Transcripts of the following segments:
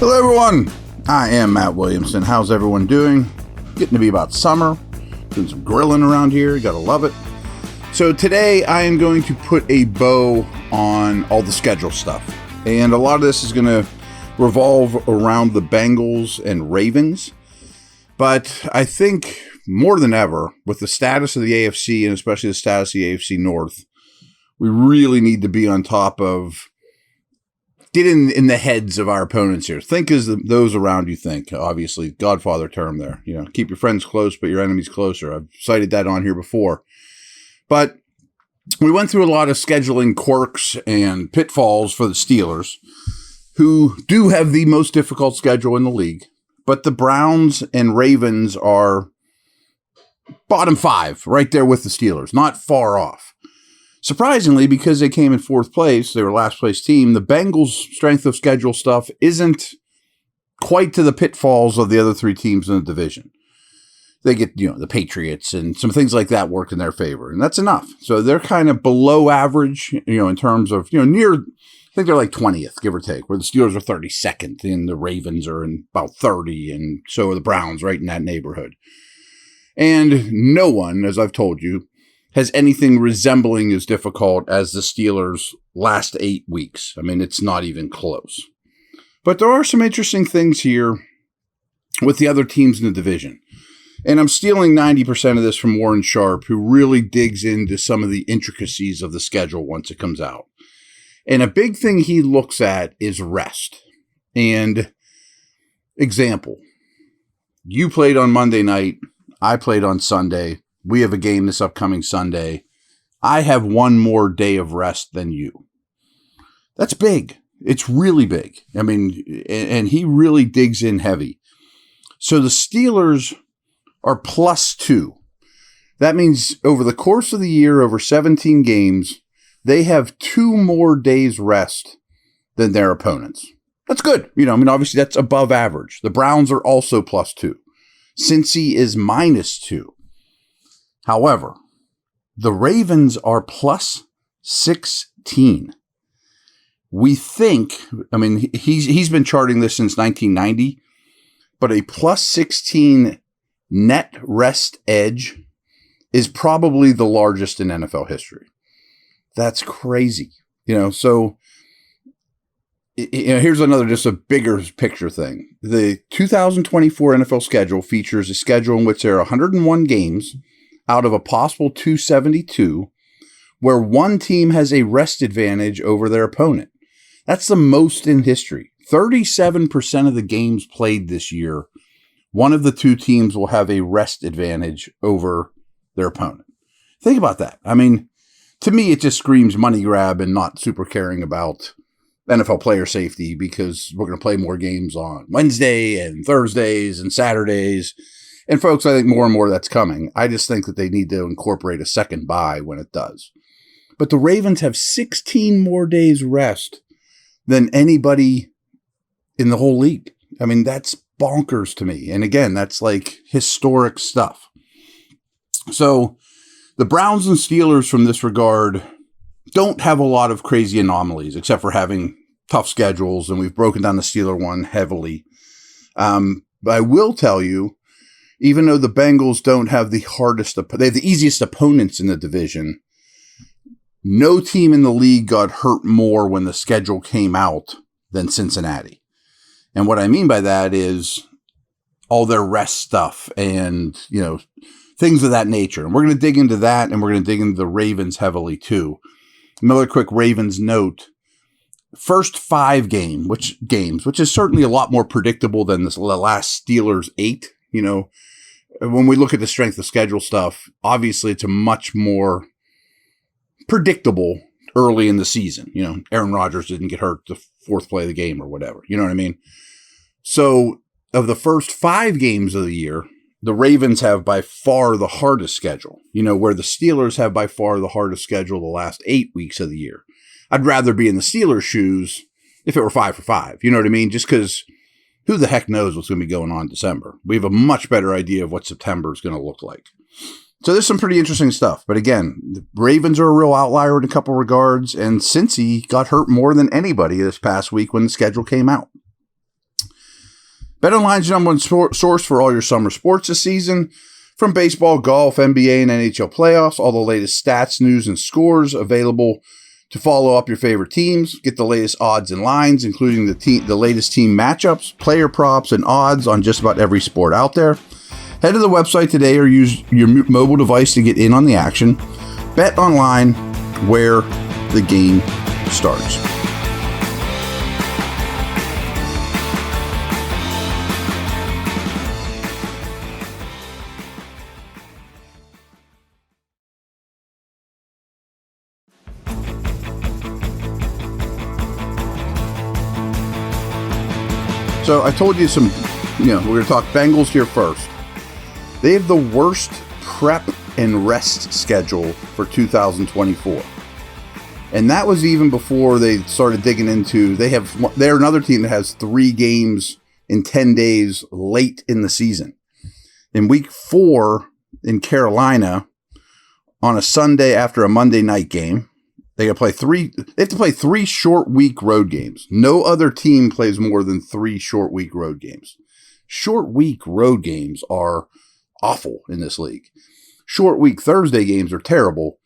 Hello everyone, I am Matt Williamson. How's everyone doing? Getting to be about summer, doing some grilling around here, you gotta love it. So today I am going to put a bow on all the schedule stuff. And a lot of this is gonna revolve around the Bengals and Ravens. But I think more than ever, with the status of the AFC and especially the status of the AFC North, we really need to be on top of get in the heads of our opponents here. Think as those around you think. Obviously, Godfather term there. You know, keep your friends close, but your enemies closer. I've cited that on here before. But we went through a lot of scheduling quirks and pitfalls for the Steelers, who do have the most difficult schedule in the league. But the Browns and Ravens are bottom five, right there with the Steelers, not far off. Surprisingly, because they came in fourth place, they were last place team, the Bengals' strength of schedule stuff isn't quite to the pitfalls of the other three teams in the division. They get, the Patriots and some things like that work in their favor, and that's enough. So they're kind of below average, in terms of, near, I think they're like 20th, give or take, where the Steelers are 32nd and the Ravens are in about 30, and so are the Browns right in that neighborhood. And no one, as I've told you, has anything resembling as difficult as the Steelers' last 8 weeks. I mean, it's not even close. But there are some interesting things here with the other teams in the division. And I'm stealing 90% of this from Warren Sharp, who really digs into some of the intricacies of the schedule once it comes out. And a big thing he looks at is rest. And example, you played on Monday night, I played on Sunday. We have a game this upcoming Sunday. I have one more day of rest than you. That's big. It's really big. I mean, and he really digs in heavy. So the Steelers are +2. That means over the course of the year, over 17 games, they have 2 more days rest than their opponents. That's good. Obviously that's above average. The Browns are also +2. Cincy is -2. However, the Ravens are +16. We think, he's been charting this since 1990, but a +16 net rest edge is probably the largest in NFL history. That's crazy. So here's another, just a bigger picture thing. The 2024 NFL schedule features a schedule in which there are 101 games out of a possible 272, where one team has a rest advantage over their opponent. That's the most in history. 37% of the games played this year, one of the two teams will have a rest advantage over their opponent. Think about that. To me, it just screams money grab and not super caring about NFL player safety, because we're going to play more games on Wednesday and Thursdays and Saturdays. And folks, I think more and more that's coming. I just think that they need to incorporate a second bye when it does. But the Ravens have 16 more days rest than anybody in the whole league. That's bonkers to me. And again, that's like historic stuff. So the Browns and Steelers from this regard don't have a lot of crazy anomalies, except for having tough schedules. And we've broken down the Steeler one heavily. But I will tell you, even though the Bengals don't have they have the easiest opponents in the division, no team in the league got hurt more when the schedule came out than Cincinnati. And what I mean by that is all their rest stuff and, things of that nature. And we're going to dig into that, and we're going to dig into the Ravens heavily too. Another quick Ravens note. First 5 games, which is certainly a lot more predictable than the last Steelers 8, when we look at the strength of schedule stuff, obviously it's a much more predictable early in the season. Aaron Rodgers didn't get hurt the 4th play of the game or whatever. You know what I mean? So of the first 5 games of the year, the Ravens have by far the hardest schedule, where the Steelers have by far the hardest schedule the last 8 weeks of the year. I'd rather be in the Steelers' shoes if it were 5 for 5. You know what I mean? Just because who the heck knows what's going to be going on in December? We have a much better idea of what September is going to look like. So there's some pretty interesting stuff. But again, the Ravens are a real outlier in a couple regards, and Cincy got hurt more than anybody this past week when the schedule came out. BetOnline's your number one source for all your summer sports this season. From baseball, golf, NBA, and NHL playoffs, all the latest stats, news, and scores available to follow up your favorite teams. Get the latest odds and lines, including the latest team matchups, player props, and odds on just about every sport out there. Head to the website today or use your mobile device to get in on the action. BetOnline, where the game starts. So I told you we're going to talk Bengals here first. They have the worst prep and rest schedule for 2024. And that was even before they started digging into, they're another team that has 3 games in 10 days late in the season. In week 4 in Carolina, on a Sunday after a Monday night game, they have to play 3 short week road games. No other team plays more than 3 short week road games. Short week road games are awful in this league. Short week Thursday games are terrible,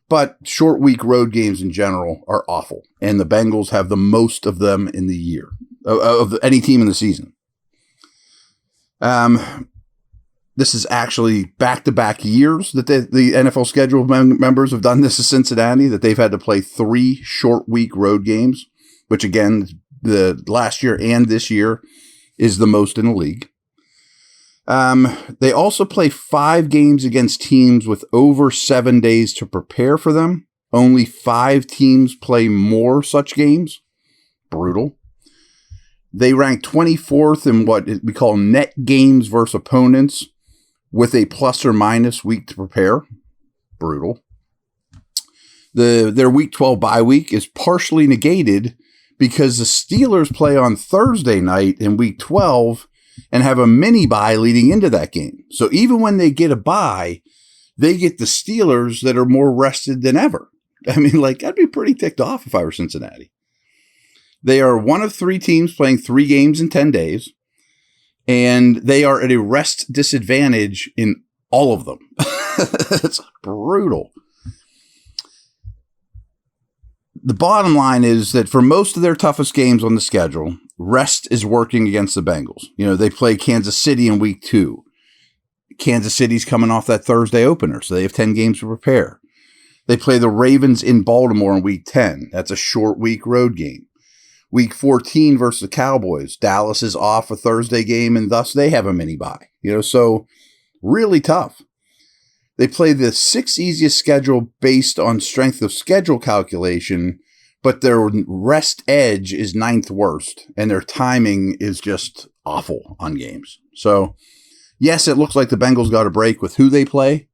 but short week road games in general are awful. And the Bengals have the most of them in the year of any team in the season. This is actually back-to-back years that the NFL schedule members have done this to Cincinnati, that they've had to play 3 short week road games, which again, the last year and this year is the most in the league. They also play 5 games against teams with over 7 days to prepare for them. Only 5 teams play more such games. Brutal. They rank 24th in what we call net games versus opponents, with a plus or minus week to prepare. Brutal. Their week 12 bye week is partially negated because the Steelers play on Thursday night in week 12 and have a mini bye leading into that game. So even when they get a bye, they get the Steelers that are more rested than ever. I mean, I'd be pretty ticked off if I were Cincinnati. They are one of 3 teams playing 3 games in 10 days. And they are at a rest disadvantage in all of them. It's brutal. The bottom line is that for most of their toughest games on the schedule, rest is working against the Bengals. They play Kansas City in week 2. Kansas City's coming off that Thursday opener, so they have 10 games to prepare. They play the Ravens in Baltimore in week 10. That's a short week road game. Week 14 versus the Cowboys. Dallas is off a Thursday game, and thus they have a mini bye. So really tough. They play the 6th easiest schedule based on strength of schedule calculation, but their rest edge is 9th worst, and their timing is just awful on games. So, yes, it looks like the Bengals got a break with who they play,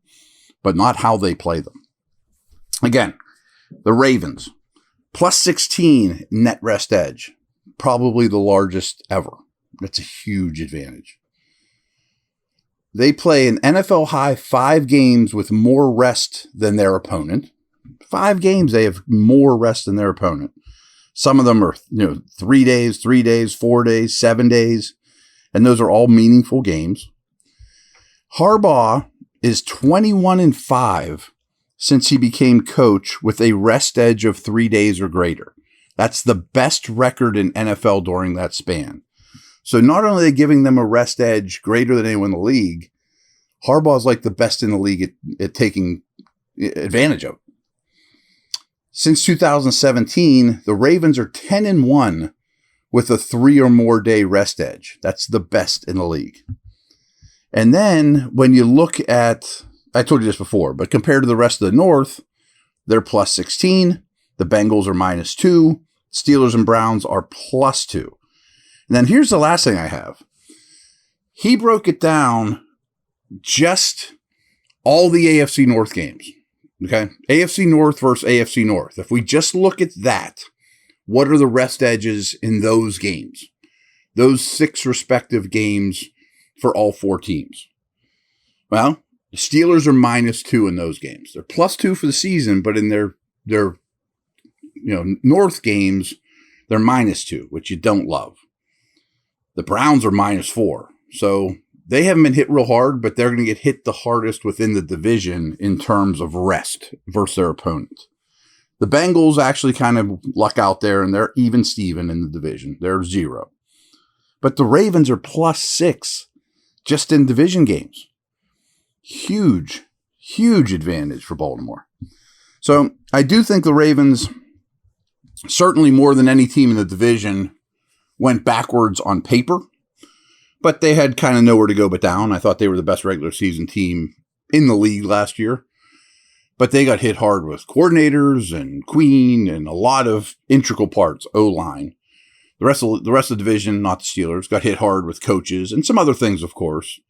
but not how they play them. Again, the Ravens. Plus 16 net rest edge, probably the largest ever. That's a huge advantage. They play an NFL high 5 games with more rest than their opponent. 5 games, they have more rest than their opponent. Some of them are 3 days, 4 days, 7 days, and those are all meaningful games. Harbaugh is 21-5 since he became coach with a rest edge of 3 days or greater. That's the best record in NFL during that span. So not only are they giving them a rest edge greater than anyone in the league, Harbaugh is like the best in the league at taking advantage of it. Since 2017, the Ravens are 10-1 with a 3 or more day rest edge. That's the best in the league. And then when you look at, I told you this before, but compared to the rest of the North, they're plus 16. The Bengals are minus 2. Steelers and Browns are plus 2. And then here's the last thing I have. He broke it down just all the AFC North games. Okay? AFC North versus AFC North. If we just look at that, what are the rest edges in those games? Those 6 respective games for all 4 teams. Well, the Steelers are minus 2 in those games. They're plus 2 for the season, but in their North games, they're minus 2, which you don't love. The Browns are -4. So they haven't been hit real hard, but they're going to get hit the hardest within the division in terms of rest versus their opponents. The Bengals actually kind of luck out there, and they're even Steven in the division. They're 0. But the Ravens are +6 just in division games. Huge, huge advantage for Baltimore. So I do think the Ravens, certainly more than any team in the division, went backwards on paper. But they had kind of nowhere to go but down. I thought they were the best regular season team in the league last year. But they got hit hard with coordinators and Queen and a lot of integral parts, O-line. The rest of the division, not the Steelers, got hit hard with coaches and some other things, of course.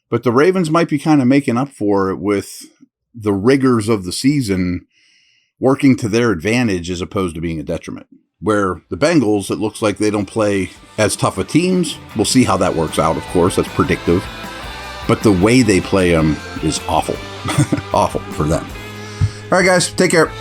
But the Ravens might be kind of making up for it with the rigors of the season working to their advantage as opposed to being a detriment. Where the Bengals, it looks like they don't play as tough of teams. We'll see how that works out, of course. That's predictive. But the way they play them is awful. Awful for them. All right, guys, take care.